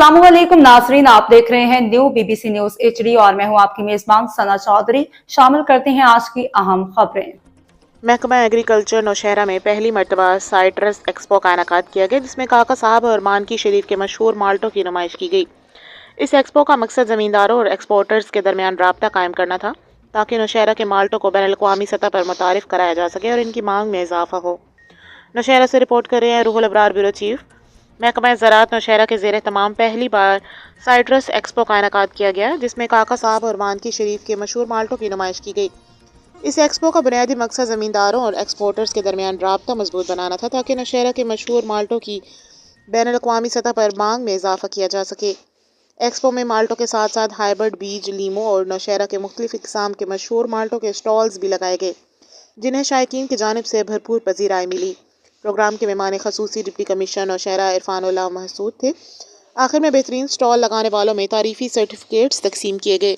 अस्सलामुअलैकुम नाजरीन, आप देख रहे हैं न्यू बीबीसी न्यूज HD और मैं हूं आपकी मेजबान सना चौधरी। शामिल करते हैं आज की अहम खबरें। महकमा एग्रीकल्चर नौशहरा में पहली मरतबा साइट्रस एक्सपो का इनेकाद किया गया, जिसमें काका साहब और मानकी शरीफ के मशहूर माल्टों की नुमाइश की गई। इस एक्सपो का मकसद ज़मींदारों और एक्सपोर्टर्स के दरमियान राब्ता कायम करना था, ताकि नौशहरा के माल्टों को बैनुल-अक़वामी सतह पर मुतारिफ कराया जा सके और इनकी मांग में इजाफा हो। नौशहरा से रिपोर्ट कर रहे हैं रूहुल अबरार, ब्यूरो चीफ। महकमा ज़राअत नौशहरा के ज़ेर तमाम पहली बार साइट्रस एक्सपो का इनेकाद किया गया, जिसमें काका साहब और मानकी शरीफ के मशहूर माल्टों की नुमाइश की गई। इस एक्सपो का बुनियादी मकसद ज़मींदारों और एक्सपोर्टर्स के दरमियान राब्ता मजबूत बनाना था, ताकि नौशहरा के मशहूर माल्टों की बैनुल-अक़वामी सतह पर मांग में इजाफा किया जा सके। एक्सपो में माल्टों के साथ साथ हाइब्रिड बीज, लीमो और नौशहरा के मुख्तलिफ इक़साम के मशहूर माल्टों के स्टॉल्स भी लगाए गए, जिन्हें शायकीन की जानिब से भरपूर पज़ीराई मिली। प्रोग्राम के मेहमान खसूसी डिप्टी कमिश्नर नौशहरा इरफानुल्लाह महसूद थे। आखिर में बेहतरीन स्टॉल लगाने वालों में तारीफी सर्टिफिकेट्स तकसीम किए गए।